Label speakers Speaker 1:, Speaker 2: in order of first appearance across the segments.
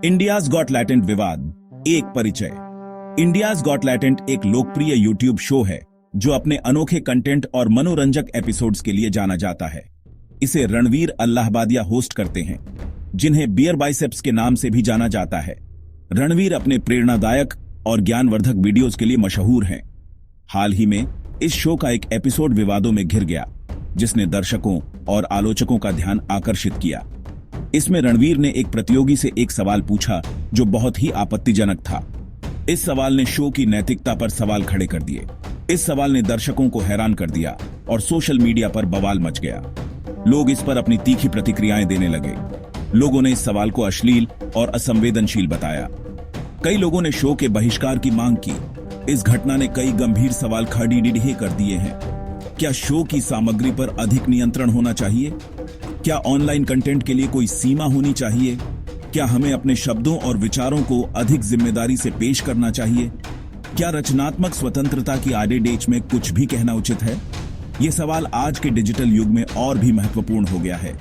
Speaker 1: India's got latent विवाद। एक परिचय। इंडियाज गॉट लैटेंट एक लोकप्रिय यूट्यूब शो है जो अपने अनोखे कंटेंट और मनोरंजक एपिसोड्स के लिए जाना जाता है। इसे रणवीर अल्लाहबादिया होस्ट करते हैं, जिन्हें बियर बाइसेप्स के नाम से भी जाना जाता है। रणवीर अपने प्रेरणादायक और ज्ञानवर्धक वीडियोस के लिए मशहूर हैं। हाल ही में इस शो का एक एपिसोड विवादों में घिर गया, जिसने दर्शकों और आलोचकों का ध्यान आकर्षित किया। इसमें रणवीर ने एक प्रतियोगी से एक सवाल पूछा जो बहुत ही आपत्तिजनक था। इस सवाल ने शो की नैतिकता पर सवाल खड़े कर दिए। इस सवाल ने दर्शकों को हैरान कर दिया और सोशल मीडिया पर बवाल मच गया। लोग इस पर अपनी तीखी प्रतिक्रियाएं देने लगे। लोगों ने इस सवाल को अश्लील और असंवेदनशील बताया। कई लोगों ने शो के बहिष्कार की मांग की। इस घटना ने कई गंभीर सवाल खड़े कर दिए हैं। क्या शो की सामग्री पर अधिक नियंत्रण होना चाहिए? क्या ऑनलाइन कंटेंट के लिए कोई सीमा होनी चाहिए? क्या हमें अपने शब्दों और विचारों को अधिक जिम्मेदारी से पेश करना चाहिए? क्या रचनात्मक स्वतंत्रता की आड़े डेच में कुछ भी कहना उचित है? ये सवाल आज के डिजिटल युग में और भी महत्वपूर्ण हो गया है।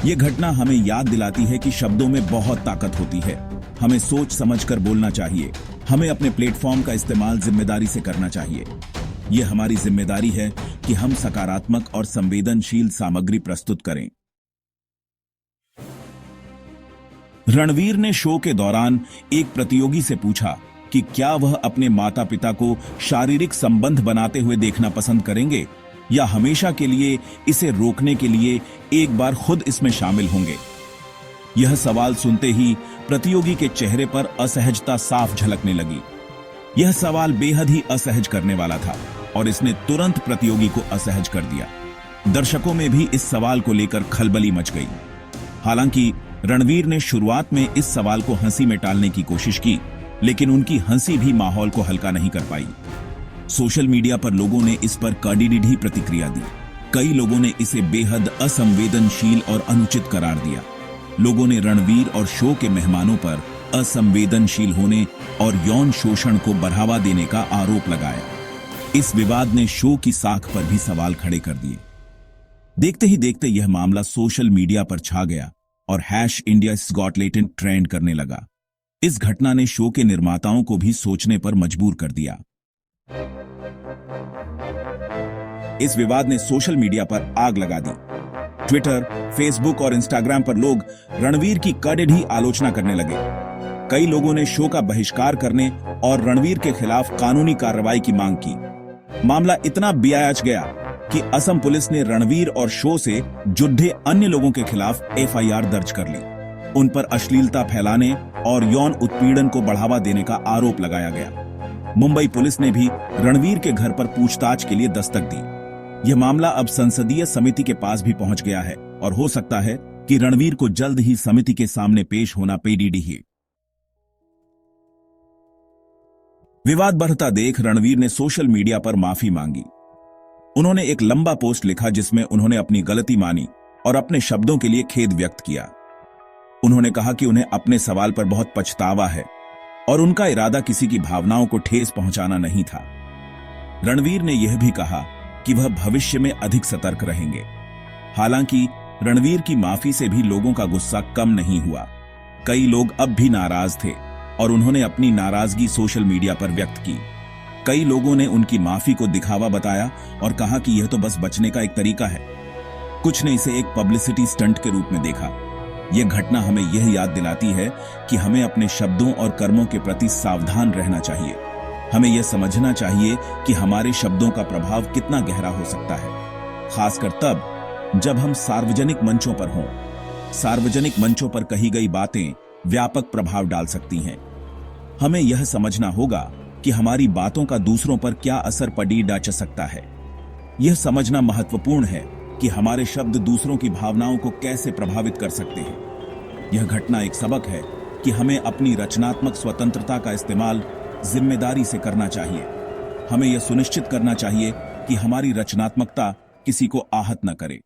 Speaker 1: ये घटना हमें याद दिलाती है कि शब्दों में बहुत ताकत होती है। हमें सोच समझकर बोलना चाहिए। हमें अपने प्लेटफॉर्म का इस्तेमाल जिम्मेदारी से करना चाहिए। ये हमारी जिम्मेदारी है कि हम सकारात्मक और संवेदनशील सामग्री प्रस्तुत करें। रणवीर ने शो के दौरान एक प्रतियोगी से पूछा कि क्या वह अपने माता पिता को शारीरिक संबंध बनाते हुए देखना पसंद करेंगे या हमेशा के लिए इसे रोकने के लिए एक बार खुद इसमें शामिल होंगे। यह सवाल सुनते ही प्रतियोगी के चेहरे पर असहजता साफ झलकने लगी। यह सवाल बेहद ही असहज करने वाला था और इसने तुरंत प्रतियोगी को असहज कर दिया। दर्शकों में भी इस सवाल को लेकर खलबली मच गई। हालांकि रणवीर ने शुरुआत में इस सवाल को हंसी में टालने की कोशिश की, लेकिन उनकी हंसी भी माहौल को हल्का नहीं कर पाई। सोशल मीडिया पर लोगों ने इस पर कड़ी प्रतिक्रिया दी। कई लोगों ने इसे बेहद असंवेदनशील और अनुचित करार दिया। लोगों ने रणवीर और शो के मेहमानों पर असंवेदनशील होने और यौन शोषण को बढ़ावा देने का आरोप लगाया। इस विवाद ने शो की साख पर भी सवाल खड़े कर दिए। देखते ही देखते यह मामला सोशल मीडिया पर छा गया और #India's Got Latent ट्रेंड करने लगा। इस घटना ने शो के निर्माताओं को भी सोचने पर मजबूर कर दिया। इस विवाद ने सोशल मीडिया पर आग लगा दी। ट्विटर, फेसबुक और इंस्टाग्राम पर लोग रणवीर की कड़ी आलोचना करने लगे। कई लोगों ने शो का बहिष्कार करने और रणवीर के खिलाफ कानूनी कार्रवाई की मांग की। मामला इतना बियाज गया कि असम पुलिस ने रणवीर और शो से जुड़े अन्य लोगों के खिलाफ FIR दर्ज कर ली। उन पर अश्लीलता फैलाने और यौन उत्पीड़न को बढ़ावा देने का आरोप लगाया गया। मुंबई पुलिस ने भी रणवीर के घर पर पूछताछ के लिए दस्तक दी। यह मामला अब संसदीय समिति के पास भी पहुंच गया है और हो सकता है कि रणवीर को जल्द ही समिति के सामने पेश होना पड़ेगा। विवाद बढ़ता देख रणवीर ने सोशल मीडिया पर माफी मांगी। उन्होंने एक लंबा पोस्ट लिखा जिसमें उन्होंने अपनी गलती मानी और अपने शब्दों के लिए खेद व्यक्त किया। उन्होंने कहा कि उन्हें अपने सवाल पर बहुत पछतावा है और उनका इरादा किसी की भावनाओं को ठेस पहुंचाना नहीं था। रणवीर ने यह भी कहा कि वह भविष्य में अधिक सतर्क रहेंगे। हालांकि रणवीर की माफी से भी लोगों का गुस्सा कम नहीं हुआ। कई लोग अब भी नाराज थे और उन्होंने अपनी नाराजगी सोशल मीडिया पर व्यक्त की। कई लोगों ने उनकी माफी को दिखावा बताया और कहा कि यह तो बस बचने का एक तरीका है। कुछ ने इसे एक पब्लिसिटी स्टंट के रूप में देखा। यह घटना हमें यह याद दिलाती है कि हमें अपने शब्दों और कर्मों के प्रति सावधान रहना चाहिए। हमें यह समझना चाहिए कि हमारे शब्दों का प्रभाव कितना गहरा हो सकता है, खासकर तब जब हम सार्वजनिक मंचों पर हों। सार्वजनिक मंचों पर कही गई बातें व्यापक प्रभाव डाल सकती हैं। हमें यह समझना होगा कि हमारी बातों का दूसरों पर क्या असर पड़ सकता है। यह समझना महत्वपूर्ण है कि हमारे शब्द दूसरों की भावनाओं को कैसे प्रभावित कर सकते हैं। यह घटना एक सबक है कि हमें अपनी रचनात्मक स्वतंत्रता का इस्तेमाल जिम्मेदारी से करना चाहिए। हमें यह सुनिश्चित करना चाहिए कि हमारी रचनात्मकता किसी को आहत न करे।